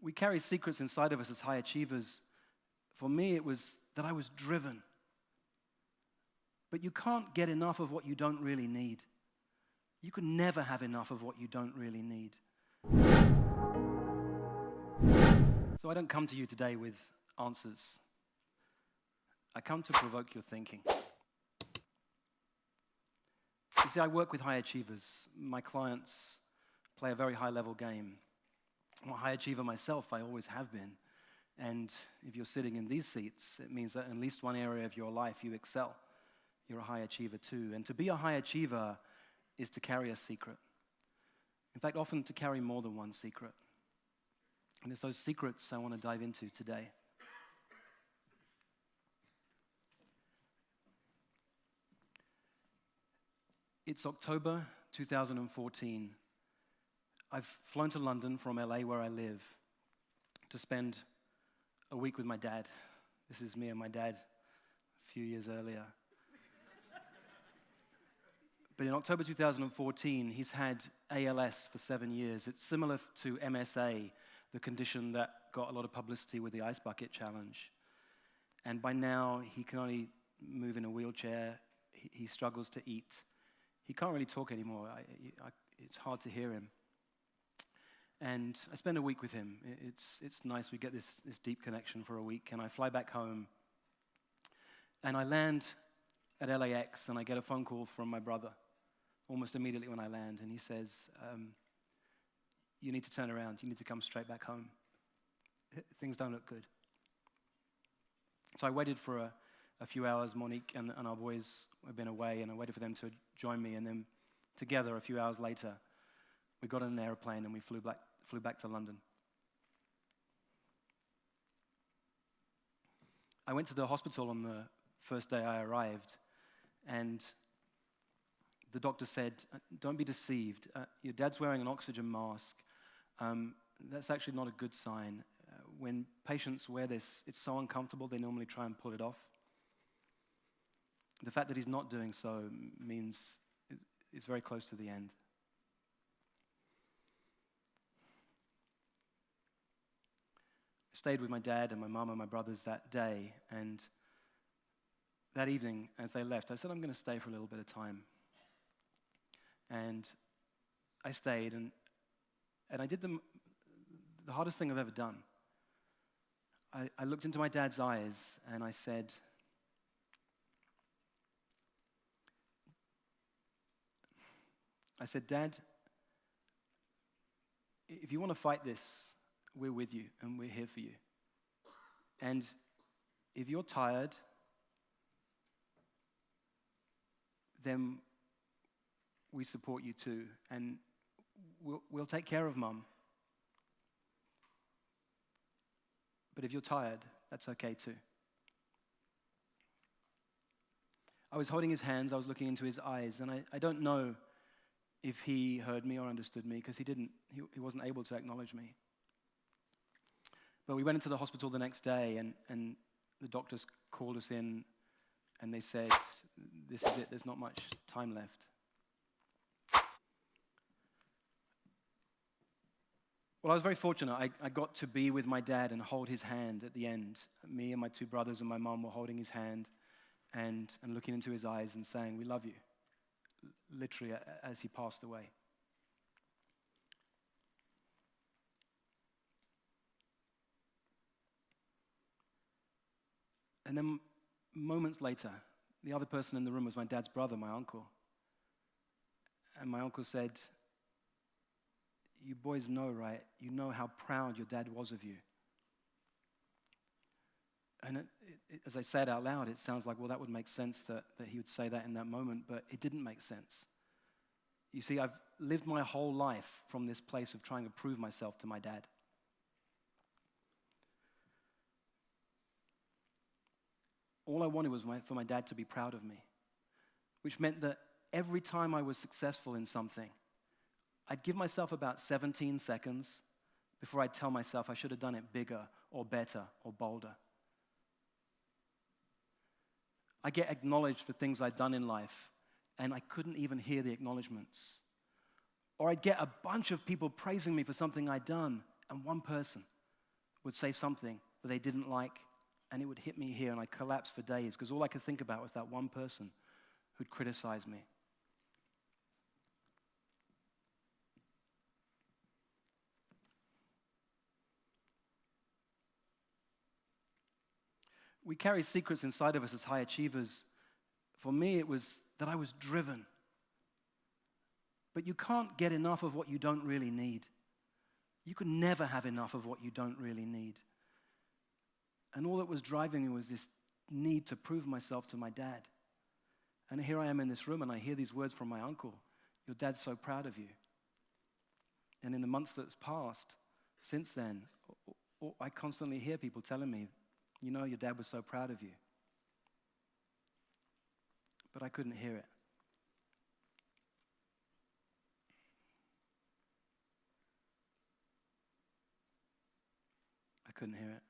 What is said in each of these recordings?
We carry secrets inside of us as high achievers. For me, it was that I was driven. But you can't get enough of what you don't really need. You can never have enough of what you don't really need. So I don't come to you today with answers. I come to provoke your thinking. You see, I work with high achievers. My clients play a very high-level game. I'm a high achiever myself, I always have been. And if you're sitting in these seats, it means that in at least one area of your life you excel. You're a high achiever too. And to be a high achiever is to carry a secret. In fact, often to carry more than one secret. And it's those secrets I want to dive into today. It's October 2014. I've flown to London from LA, where I live, to spend a week with my dad. This is me and my dad a few years earlier. But in October 2014, he's had ALS for 7 years. It's similar to MSA, the condition that got a lot of publicity with the Ice Bucket Challenge. And by now, he can only move in a wheelchair. He struggles to eat. He can't really talk anymore. It's hard to hear him. And I spend a week with him. It's nice. We get this deep connection for a week. And I fly back home. And I land at LAX, and I get a phone call from my brother almost immediately when I land. And he says, you need to turn around. You need to come straight back home. Things don't look good. So I waited for a few hours. Monique and our boys had been away, and I waited for them to join me. And then together, a few hours later, we got on an airplane and we flew back to London. I went to the hospital on the first day I arrived, and the doctor said, don't be deceived. Your dad's wearing an oxygen mask. That's actually not a good sign. When patients wear this, it's so uncomfortable, they normally try and pull it off. The fact that he's not doing so means it's very close to the end. I stayed with my dad and my mum and my brothers that day, and that evening, as they left, I said, I'm going to stay for a little bit of time. And I stayed, and I did the hardest thing I've ever done. I looked into my dad's eyes, and I said, Dad, if you want to fight this, we're with you, and we're here for you. And if you're tired, then we support you too, and we'll take care of Mum. But if you're tired, that's okay too. I was holding his hands, I was looking into his eyes, and I don't know if he heard me or understood me, because he wasn't able to acknowledge me. But we went into the hospital the next day, and the doctors called us in, and they said, this is it, there's not much time left. Well, I was very fortunate. I got to be with my dad and hold his hand at the end. Me and my two brothers and my mom were holding his hand and looking into his eyes and saying, we love you, literally as he passed away. And then moments later, the other person in the room was my dad's brother, my uncle. And my uncle said, you boys know, right? You know how proud your dad was of you. And as I say it out loud, it sounds like, well, that would make sense that he would say that in that moment, but it didn't make sense. You see, I've lived my whole life from this place of trying to prove myself to my dad. All I wanted was for my dad to be proud of me, which meant that every time I was successful in something, I'd give myself about 17 seconds before I'd tell myself I should have done it bigger or better or bolder. I get acknowledged for things I'd done in life, and I couldn't even hear the acknowledgements. Or I'd get a bunch of people praising me for something I'd done, and one person would say something that they didn't like, and it would hit me here, and I'd collapse for days, because all I could think about was that one person who'd criticized me. We carry secrets inside of us as high achievers. For me, it was that I was driven. But you can't get enough of what you don't really need. You can never have enough of what you don't really need. And all that was driving me was this need to prove myself to my dad. And here I am in this room, and I hear these words from my uncle. Your dad's so proud of you. And in the months that's passed, since then, I constantly hear people telling me, you know, your dad was so proud of you. But I couldn't hear it. I couldn't hear it.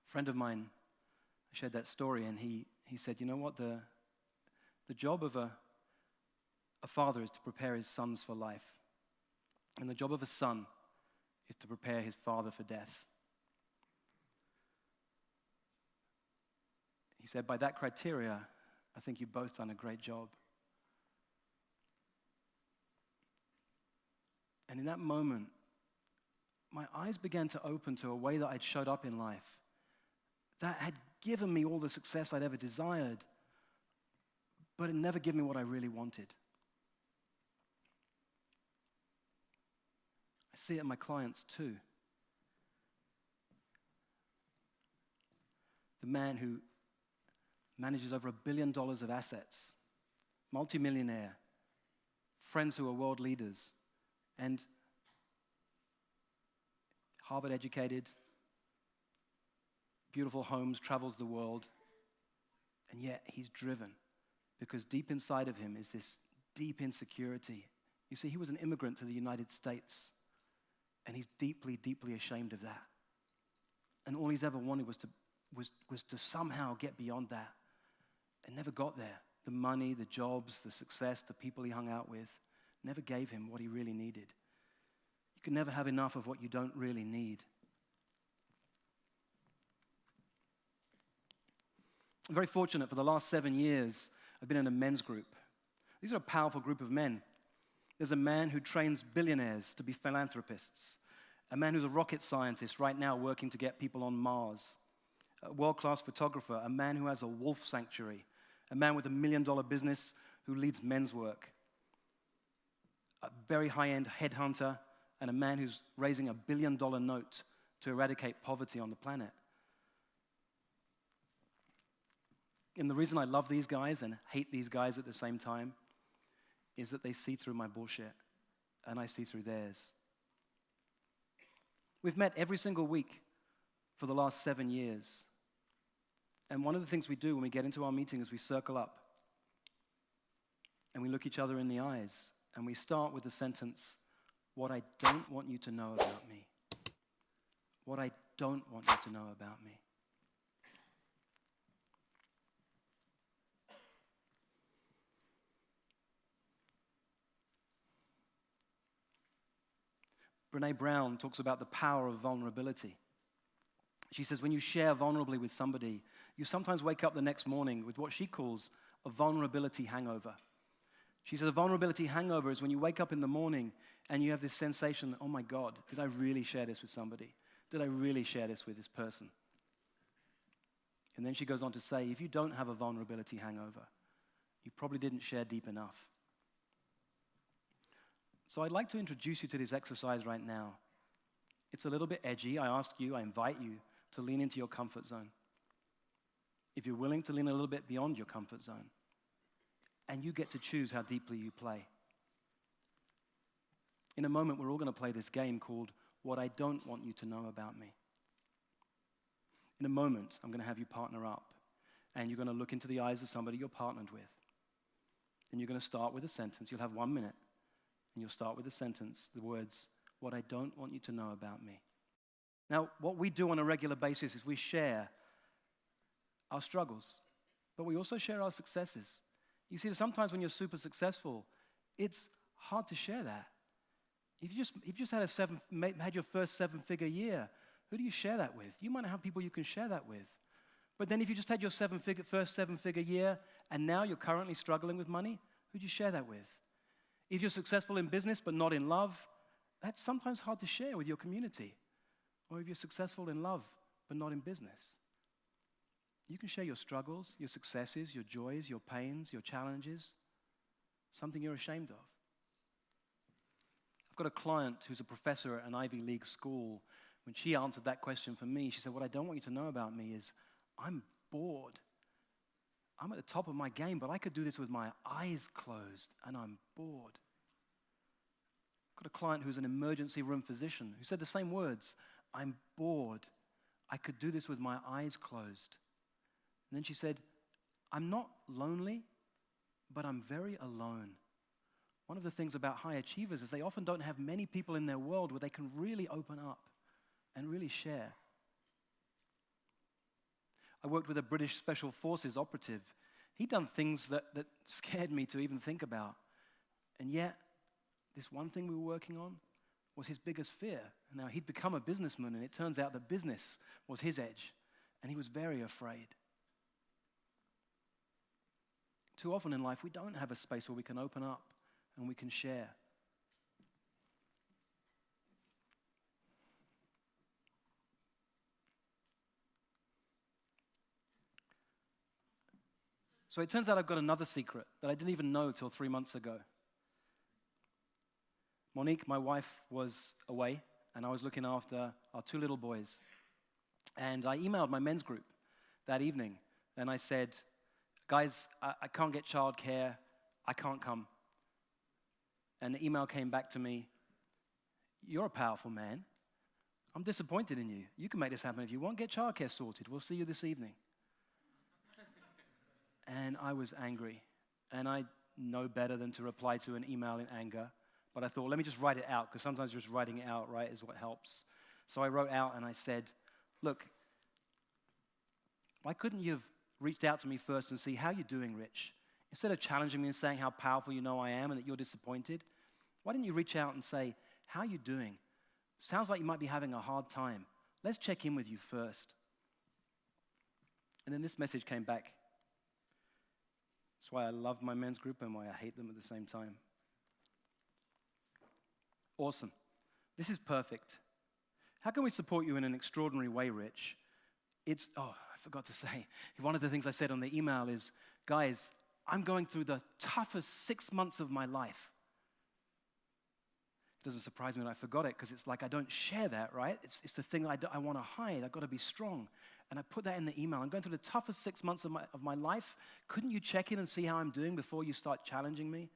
A friend of mine shared that story, and he said, you know what, the job of a father is to prepare his sons for life. And the job of a son is to prepare his father for death. He said, by that criteria, I think you've both done a great job. And in that moment, my eyes began to open to a way that I'd showed up in life that had given me all the success I'd ever desired, but it never gave me what I really wanted. I see it in my clients too. The man who manages over $1 billion of assets, multimillionaire, friends who are world leaders, and Harvard educated, beautiful homes, travels the world, and yet he's driven because deep inside of him is this deep insecurity. You see, he was an immigrant to the United States, and he's deeply, deeply ashamed of that. And all he's ever wanted was to somehow get beyond that, and never got there. The money, the jobs, the success, the people he hung out with never gave him what he really needed. You can never have enough of what you don't really need. I'm very fortunate. For the last 7 years, I've been in a men's group. These are a powerful group of men. There's a man who trains billionaires to be philanthropists, a man who's a rocket scientist right now working to get people on Mars, a world-class photographer, a man who has a wolf sanctuary, a man with $1 million business who leads men's work, a very high-end headhunter, and a man who's raising $1 billion note to eradicate poverty on the planet. And the reason I love these guys and hate these guys at the same time is that they see through my bullshit, and I see through theirs. We've met every single week for the last 7 years. And one of the things we do when we get into our meeting is we circle up and we look each other in the eyes, and we start with the sentence, what I don't want you to know about me. What I don't want you to know about me. Brené Brown talks about the power of vulnerability. She says when you share vulnerably with somebody, you sometimes wake up the next morning with what she calls a vulnerability hangover. She says a vulnerability hangover is when you wake up in the morning and you have this sensation, oh my God, did I really share this with somebody? Did I really share this with this person? And then she goes on to say, if you don't have a vulnerability hangover, you probably didn't share deep enough. So I'd like to introduce you to this exercise right now. It's a little bit edgy. I invite you to lean into your comfort zone. If you're willing to lean a little bit beyond your comfort zone, and you get to choose how deeply you play. In a moment, we're all going to play this game called What I Don't Want You to Know About Me. In a moment, I'm going to have you partner up, and you're going to look into the eyes of somebody you're partnered with. And you're going to start with a sentence. You'll have 1 minute. And you'll start with a sentence, the words, what I don't want you to know about me. Now, what we do on a regular basis is we share our struggles, but we also share our successes. You see, sometimes when you're super successful, it's hard to share that. If you just had your first seven-figure year, who do you share that with? You might not have people you can share that with. But then if you just had your first seven-figure year and now you're currently struggling with money, who do you share that with? If you're successful in business but not in love, that's sometimes hard to share with your community. Or if you're successful in love but not in business. You can share your struggles, your successes, your joys, your pains, your challenges, something you're ashamed of. I've got a client who's a professor at an Ivy League school. When she answered that question for me, she said, what I don't want you to know about me is I'm bored. I'm at the top of my game, but I could do this with my eyes closed, and I'm bored. I've got a client who's an emergency room physician who said the same words, I'm bored. I could do this with my eyes closed. And then she said, I'm not lonely, but I'm very alone. One of the things about high achievers is they often don't have many people in their world where they can really open up and really share. I worked with a British Special Forces operative. He'd done things that scared me to even think about. And yet, this one thing we were working on was his biggest fear. Now, he'd become a businessman, and it turns out that business was his edge, and he was very afraid. Too often in life, we don't have a space where we can open up and we can share. So it turns out I've got another secret that I didn't even know till 3 months ago. Monique, my wife, was away, and I was looking after our 2 little boys. And I emailed my men's group that evening, and I said, guys, I can't get childcare, I can't come. And the email came back to me, you're a powerful man. I'm disappointed in you. You can make this happen if you want. Get childcare sorted. We'll see you this evening. And I was angry. And I know better than to reply to an email in anger. But I thought, let me just write it out, because sometimes just writing it out, right, is what helps. So I wrote out and I said, look, why couldn't you have reached out to me first and see how you're doing, Rich? Instead of challenging me and saying how powerful you know I am and that you're disappointed, why didn't you reach out and say, how are you doing? Sounds like you might be having a hard time. Let's check in with you first. And then this message came back. That's why I love my men's group and why I hate them at the same time. Awesome. This is perfect. How can we support you in an extraordinary way, Rich? I forgot to say, one of the things I said on the email is, guys, I'm going through the toughest 6 months of my life. It doesn't surprise me when I forgot it, because it's like I don't share that, right? It's the thing that I want to hide. I've got to be strong. And I put that in the email. I'm going through the toughest 6 months of my life. Couldn't you check in and see how I'm doing before you start challenging me?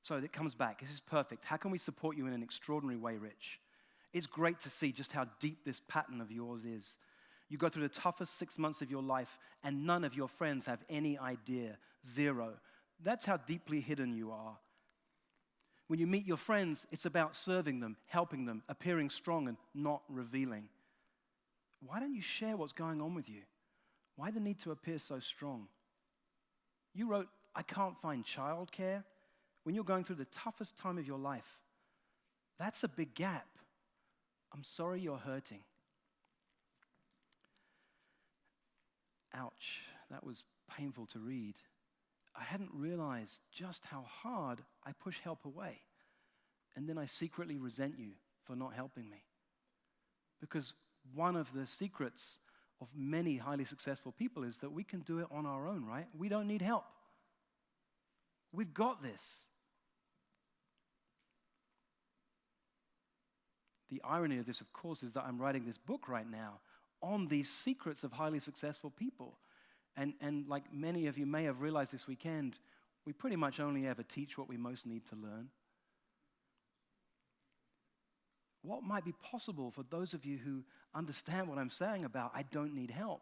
So it comes back. This is perfect. How can we support you in an extraordinary way, Rich? It's great to see just how deep this pattern of yours is. You go through the toughest 6 months of your life, and none of your friends have any idea. 0. That's how deeply hidden you are. When you meet your friends, it's about serving them, helping them, appearing strong and not revealing. Why don't you share what's going on with you? Why the need to appear so strong? You wrote, I can't find childcare. When you're going through the toughest time of your life, that's a big gap. I'm sorry you're hurting. Ouch, that was painful to read. I hadn't realized just how hard I push help away. And then I secretly resent you for not helping me. Because one of the secrets of many highly successful people is that we can do it on our own, right? We don't need help. We've got this. The irony of this, of course, is that I'm writing this book right now on these secrets of highly successful people. And like many of you may have realized this weekend, we pretty much only ever teach what we most need to learn. What might be possible for those of you who understand what I'm saying about I don't need help,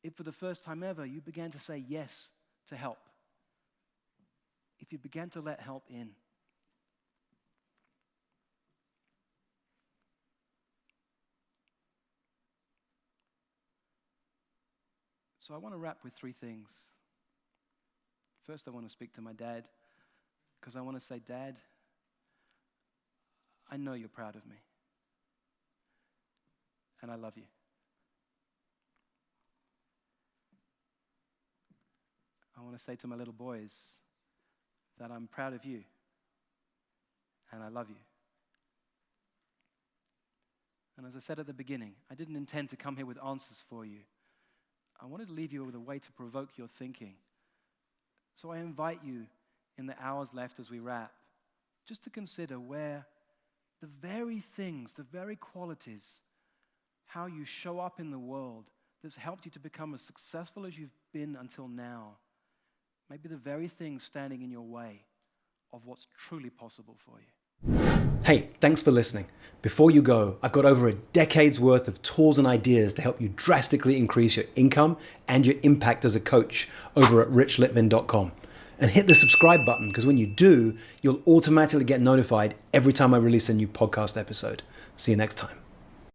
if for the first time ever you began to say yes to help, if you began to let help in. So I want to wrap with 3 things. First, I want to speak to my dad, because I want to say, Dad, I know you're proud of me, and I love you. I want to say to my little boys that I'm proud of you, and I love you. And as I said at the beginning, I didn't intend to come here with answers for you. I wanted to leave you with a way to provoke your thinking. So I invite you, in the hours left as we wrap, just to consider where the very things, the very qualities, how you show up in the world that's helped you to become as successful as you've been until now, maybe the very things standing in your way of what's truly possible for you. Hey, thanks for listening. Before you go, I've got over a decade's worth of tools and ideas to help you drastically increase your income and your impact as a coach over at richlitvin.com. And hit the subscribe button, because when you do, you'll automatically get notified every time I release a new podcast episode. See you next time.